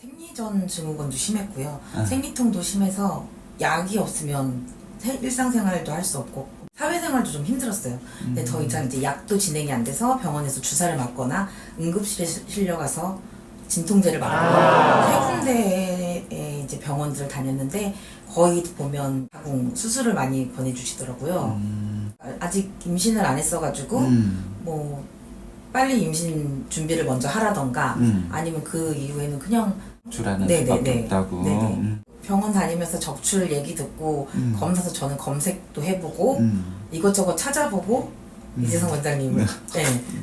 생리전 증후군도 심했고요. 생리통도 심해서 약이 없으면 일상생활도 할 수 없고 사회생활도 좀 힘들었어요. 근데 더 이상 이제 약도 진행이 안 돼서 병원에서 주사를 맞거나 응급실에 실려가서 진통제를 맞고 세 군데의 이제 병원들을 다녔는데 거의 보면 자궁 수술을 많이 권해주시더라고요. 아직 임신을 안 했어가지고 뭐 빨리 임신 준비를 먼저 하라던가 아니면 그 이후에는 그냥 적출하는 수밖에 없다고. 병원 다니면서 적출 얘기 듣고 검사서 저는 검색도 해보고 이것저것 찾아보고 이재성 원장님을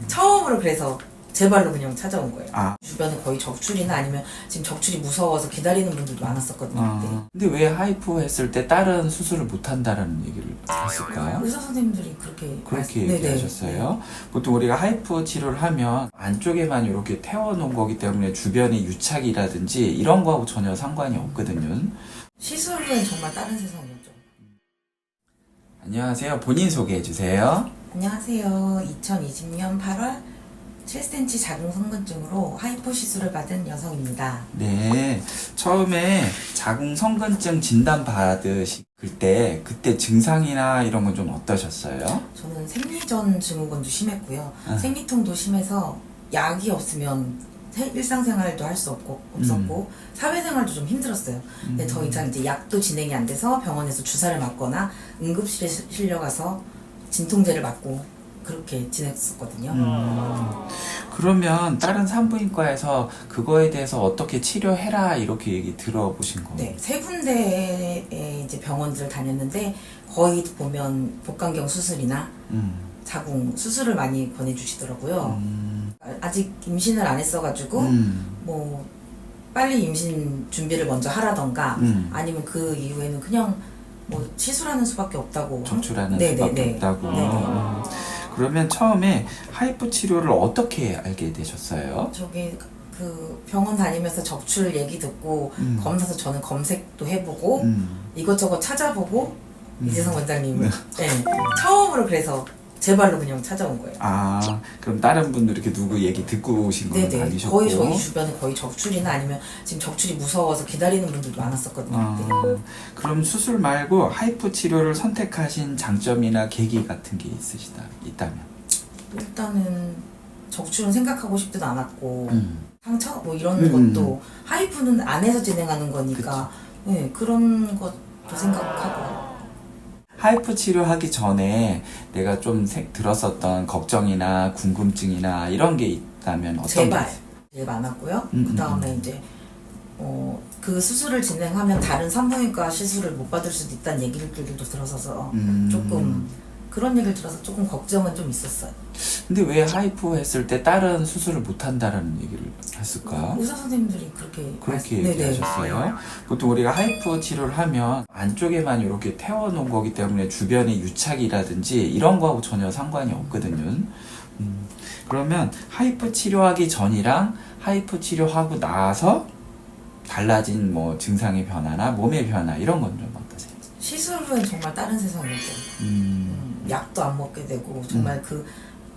처음으로 그래서 제 발로 그냥 찾아온 거예요. 주변에 거의 적출이나 아니면 지금 적출이 무서워서 기다리는 분들도 많았었거든요. 근데 왜 하이포 했을 때 다른 수술을 못 한다라는 얘기를 했을까요? 의사 선생님들이 그렇게 얘기하셨어요. 보통 우리가 하이포 치료를 하면 안쪽에만 이렇게 태워놓은 거기 때문에 주변의 유착이라든지 이런 거하고 전혀 상관이 없거든요. 시술은 정말 다른 세상이었죠. 안녕하세요. 본인 소개해 주세요. 안녕하세요. 2020년 8월 7cm 자궁 성근증으로 하이포 시술을 받은 여성입니다. 네, 처음에 자궁 성근증 진단 받으실 때 그때 증상이나 이런 건 좀 어떠셨어요? 저는 생리전 증후군도 심했고요. 생리통도 심해서 약이 없으면 일상생활도 할 수 없었고 사회생활도 좀 힘들었어요. 근데 더 이상 이제 약도 진행이 안 돼서 병원에서 주사를 맞거나 응급실에 실려가서 진통제를 맞고 그렇게 지냈었거든요. 그러면 다른 산부인과에서 그거에 대해서 어떻게 치료해라 이렇게 얘기 들어보신 거예요? 네, 세 군데의 이제 병원들을 다녔는데 거의 보면 복강경 수술이나 자궁 수술을 많이 권해주시더라고요. 아직 임신을 안 했어가지고 뭐 빨리 임신 준비를 먼저 하라던가 아니면 그 이후에는 그냥 뭐 시술하는 수밖에 없다고. 적출하는 수밖에 없다고. 그러면 처음에 하이포 치료를 어떻게 알게 되셨어요? 저기 그 병원 다니면서 적출 얘기 듣고 검사서 저는 검색도 해보고 이것저것 찾아보고 이재성 원장님을 처음으로 그래서 제 발로 그냥 찾아온 거예요. 그럼 다른 분들 이렇게 누구 얘기 듣고 오신 건 아니셨고? 거의 저희 주변에 거의 적출이나 아니면 지금 적출이 무서워서 기다리는 분들도 많았었거든요. 그럼 수술 말고 하이포 치료를 선택하신 장점이나 계기 같은 게 있다면? 일단은 적출은 생각하고 싶지도 않았고 상처 뭐 이런 것도 하이프는 안에서 진행하는 거니까 그런 것도 생각하고. 하이포 치료하기 전에 내가 좀 들었었던 걱정이나 궁금증이나 이런 게 있다면 어떤 게 있어요? 제일 많았고요. 그 다음에 이제 그 수술을 진행하면 다른 산부인과 시술을 못 받을 수도 있다는 얘기들도 들어서서 조금 그런 얘기를 들어서 조금 걱정은 좀 있었어요. 근데 왜 하이포 했을 때 다른 수술을 못 한다라는 얘기를 했을까? 의사 선생님들이 그렇게 얘기하셨어요. 보통 우리가 하이포 치료를 하면 안쪽에만 이렇게 태워놓은 거기 때문에 주변의 유착이라든지 이런 거하고 전혀 상관이 없거든요. 그러면 하이포 치료하기 전이랑 하이포 치료하고 나서 달라진 뭐 증상의 변화나 몸의 변화 이런 건 좀 어떠세요? 시술은 정말 다른 세상이었죠. 약도 안 먹게 되고 정말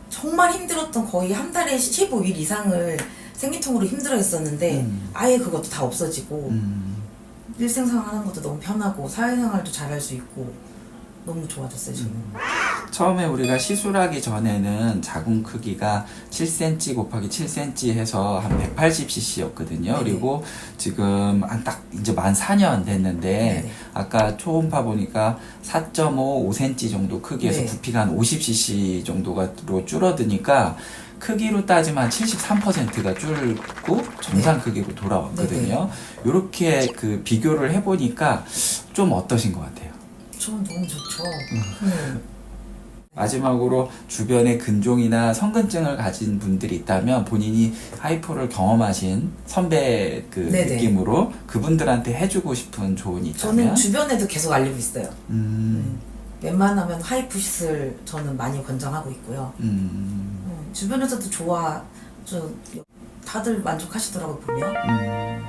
정말 힘들었던 거의 한 달에 15일 이상을 생리통으로 힘들어 했었는데 아예 그것도 다 없어지고 일생생활 하는 것도 너무 편하고 사회생활도 잘할 수 있고 너무 좋아졌어요 저는. 처음에 우리가 시술하기 전에는 자궁 크기가 7cm 곱하기 7cm 해서 한 180cc였거든요. 그리고 지금 딱 이제 만 4년 됐는데 아까 초음파 보니까 4.5, 5cm 정도 크기에서 부피가 한 50cc 정도로 줄어드니까 크기로 따지면 한 73%가 줄고 정상 크기로 돌아왔거든요. 이렇게 그 비교를 해보니까 좀 어떠신 것 같아요? 저는 너무 좋죠. 마지막으로 주변에 근종이나 성근증을 가진 분들이 있다면 본인이 하이포를 경험하신 선배 느낌으로 그분들한테 해주고 싶은 조언이 있다면? 저는 주변에도 계속 알리고 있어요. 웬만하면 하이프 시술 저는 많이 권장하고 있고요. 주변에서도 다들 만족하시더라고요 보면.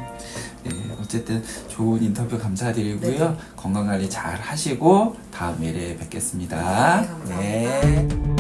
어쨌든 좋은 인터뷰 감사드리고요. 건강관리 잘 하시고 다음 일에 뵙겠습니다. 네, 감사합니다.